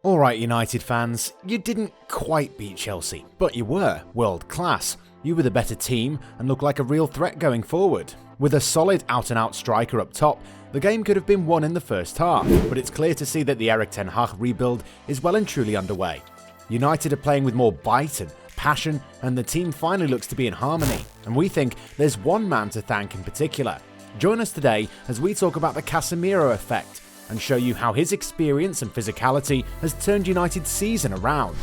Alright United fans, you didn't quite beat Chelsea, but you were world class. You were the better team and looked like a real threat going forward. With a solid out-and-out striker up top, the game could have been won in the first half, but it's clear to see that the Erik Ten Hag rebuild is well and truly underway. United are playing with more bite and passion, and the team finally looks to be in harmony, and we think there's one man to thank in particular. Join us today as we talk about the Casemiro effect, and show you how his experience and physicality has turned United's season around.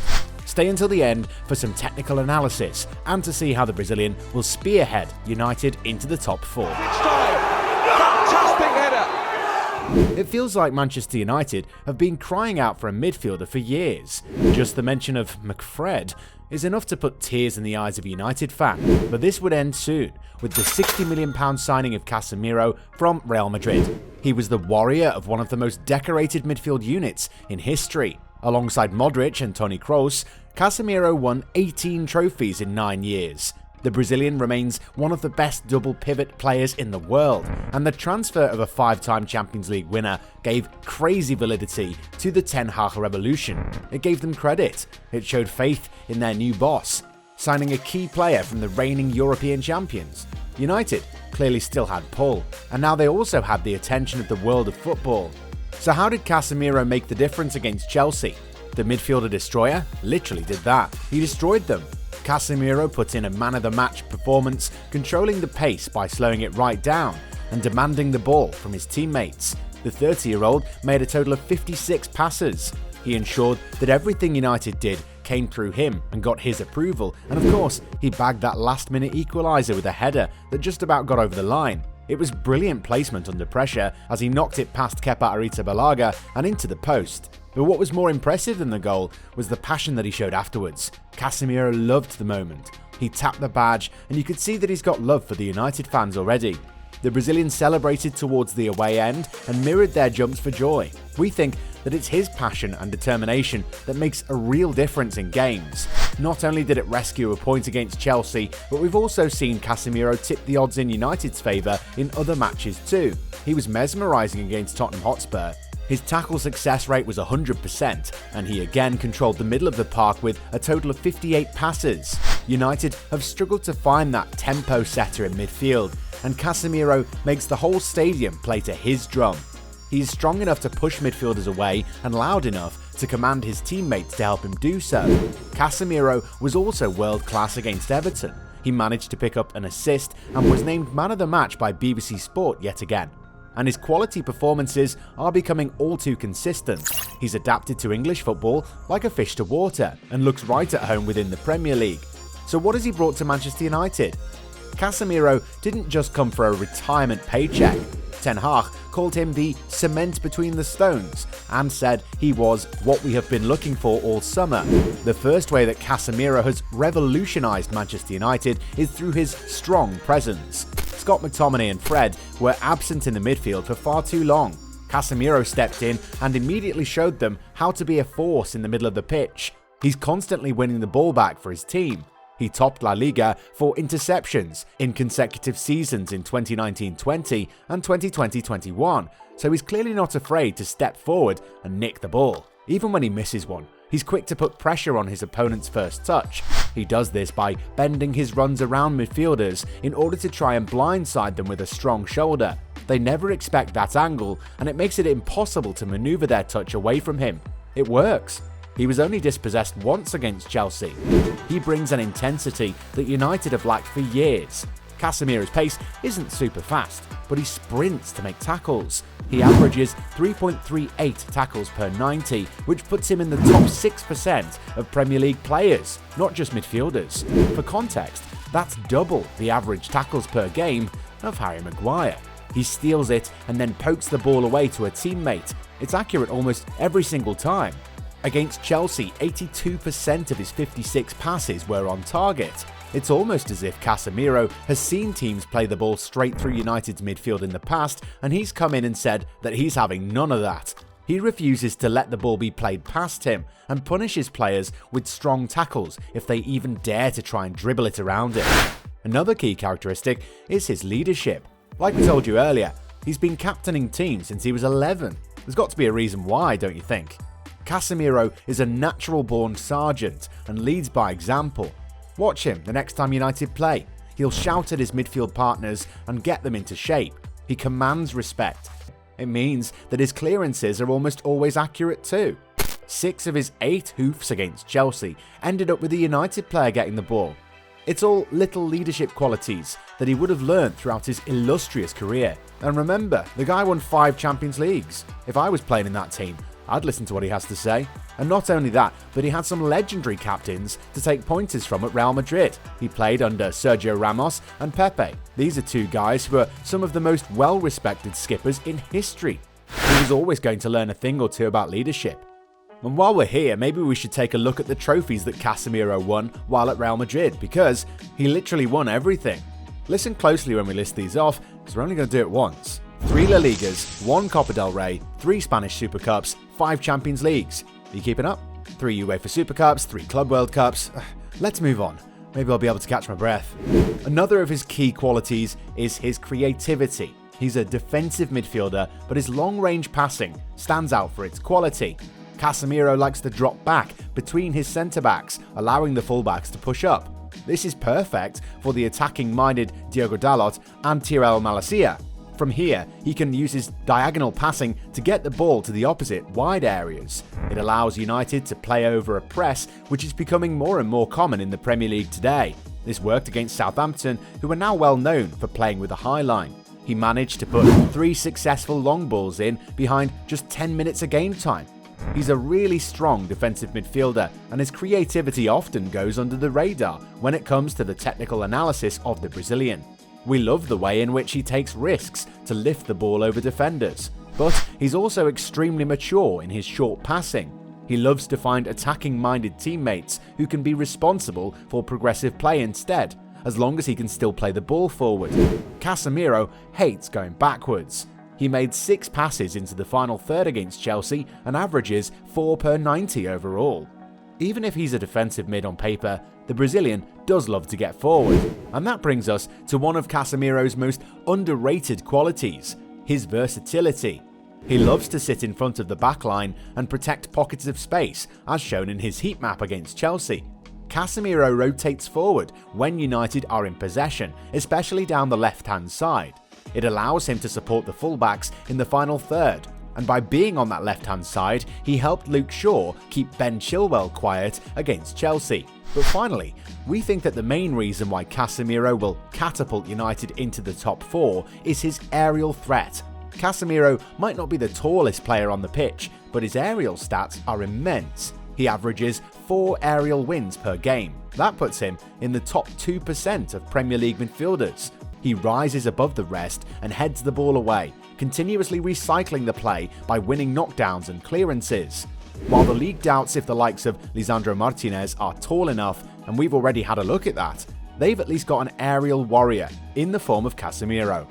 Stay until the end for some technical analysis and to see how the Brazilian will spearhead United into the top four. Fantastic header! It feels like Manchester United have been crying out for a midfielder for years. Just the mention of McFred is enough to put tears in the eyes of a United fan, but this would end soon with the £60 million signing of Casemiro from Real Madrid. He was the warrior of one of the most decorated midfield units in history. Alongside Modric and Toni Kroos, Casemiro won 18 trophies in 9 years. The Brazilian remains one of the best double pivot players in the world, and the transfer of a 5-time Champions League winner gave crazy validity to the Ten Hag revolution. It gave them credit. It showed faith in their new boss, signing a key player from the reigning European champions. United clearly still had pull, and now they also had the attention of the world of football. So how did Casemiro make the difference against Chelsea? The midfielder destroyer literally did that. He destroyed them. Casemiro put in a man-of-the-match performance, controlling the pace by slowing it right down and demanding the ball from his teammates. The 30-year-old made a total of 56 passes. He ensured that everything United did came through him and got his approval, and of course, he bagged that last-minute equaliser with a header that just about got over the line. It was brilliant placement under pressure as he knocked it past Kepa Arrizabalaga and into the post. But what was more impressive than the goal was the passion that he showed afterwards. Casemiro loved the moment. He tapped the badge, and you could see that he's got love for the United fans already. The Brazilian celebrated towards the away end and mirrored their jumps for joy. We think that it's his passion and determination that makes a real difference in games. Not only did it rescue a point against Chelsea, but we've also seen Casemiro tip the odds in United's favour in other matches too. He was mesmerising against Tottenham Hotspur. His tackle success rate was 100%, and he again controlled the middle of the park with a total of 58 passes. United have struggled to find that tempo setter in midfield, and Casemiro makes the whole stadium play to his drum. He is strong enough to push midfielders away and loud enough to command his teammates to help him do so. Casemiro was also world class against Everton. He managed to pick up an assist and was named man of the match by BBC Sport yet again. And his quality performances are becoming all too consistent. He's adapted to English football like a fish to water and looks right at home within the Premier League. So what has he brought to Manchester United? Casemiro didn't just come for a retirement paycheck. Ten Hag called him the cement between the stones and said he was what we have been looking for all summer. The first way that Casemiro has revolutionised Manchester United is through his strong presence. Scott McTominay and Fred were absent in the midfield for far too long. Casemiro stepped in and immediately showed them how to be a force in the middle of the pitch. He's constantly winning the ball back for his team. He topped La Liga for interceptions in consecutive seasons in 2019-20 and 2020-21, so he's clearly not afraid to step forward and nick the ball. Even when he misses one, he's quick to put pressure on his opponent's first touch. He does this by bending his runs around midfielders in order to try and blindside them with a strong shoulder. They never expect that angle, and it makes it impossible to maneuver their touch away from him. It works. He was only dispossessed once against Chelsea. He brings an intensity that United have lacked for years. Casemiro's pace isn't super fast, but he sprints to make tackles. He averages 3.38 tackles per 90, which puts him in the top 6% of Premier League players, not just midfielders. For context, that's double the average tackles per game of Harry Maguire. He steals it and then pokes the ball away to a teammate. It's accurate almost every single time. Against Chelsea, 82% of his 56 passes were on target. It's almost as if Casemiro has seen teams play the ball straight through United's midfield in the past, and he's come in and said that he's having none of that. He refuses to let the ball be played past him and punishes players with strong tackles if they even dare to try and dribble it around him. Another key characteristic is his leadership. Like we told you earlier, he's been captaining teams since he was 11. There's got to be a reason why, don't you think? Casemiro is a natural-born sergeant and leads by example. Watch him the next time United play. He'll shout at his midfield partners and get them into shape. He commands respect. It means that his clearances are almost always accurate too. 6 of his 8 hoofs against Chelsea ended up with a United player getting the ball. It's all little leadership qualities that he would have learned throughout his illustrious career. And remember, the guy won 5 Champions Leagues. If I was playing in that team, I'd listen to what he has to say. And not only that, but he had some legendary captains to take pointers from at Real Madrid. He played under Sergio Ramos and Pepe. These are 2 guys who are some of the most well-respected skippers in history. He was always going to learn a thing or two about leadership. And while we're here, maybe we should take a look at the trophies that Casemiro won while at Real Madrid, because he literally won everything. Listen closely when we list these off, because we're only going to do it once. 3 La Ligas, 1 Copa del Rey, 3 Spanish Super Cups, 5 Champions Leagues. Are you keeping up? 3 UEFA Super Cups, 3 Club World Cups. Let's move on. Maybe I'll be able to catch my breath. Another of his key qualities is his creativity. He's a defensive midfielder, but his long-range passing stands out for its quality. Casemiro likes to drop back between his centre-backs, allowing the fullbacks to push up. This is perfect for the attacking-minded Diogo Dalot and Tyrell Malacia. From here, he can use his diagonal passing to get the ball to the opposite wide areas. It allows United to play over a press, which is becoming more and more common in the Premier League today. This worked against Southampton, who are now well known for playing with a high line. He managed to put 3 successful long balls in behind just 10 minutes of game time. He's a really strong defensive midfielder, and his creativity often goes under the radar when it comes to the technical analysis of the Brazilian. We love the way in which he takes risks to lift the ball over defenders, but he's also extremely mature in his short passing. He loves to find attacking-minded teammates who can be responsible for progressive play instead, as long as he can still play the ball forward. Casemiro hates going backwards. He made 6 passes into the final third against Chelsea and averages 4 per 90 overall. Even if he's a defensive mid on paper, the Brazilian does love to get forward. And that brings us to one of Casemiro's most underrated qualities, his versatility. He loves to sit in front of the backline and protect pockets of space, as shown in his heat map against Chelsea. Casemiro rotates forward when United are in possession, especially down the left-hand side. It allows him to support the fullbacks in the final third, and by being on that left-hand side, he helped Luke Shaw keep Ben Chilwell quiet against Chelsea. But finally, we think that the main reason why Casemiro will catapult United into the top 4 is his aerial threat. Casemiro might not be the tallest player on the pitch, but his aerial stats are immense. He averages 4 aerial wins per game. That puts him in the top 2% of Premier League midfielders. He rises above the rest and heads the ball away, continuously recycling the play by winning knockdowns and clearances. While the league doubts if the likes of Lisandro Martinez are tall enough, and we've already had a look at that, they've at least got an aerial warrior in the form of Casemiro.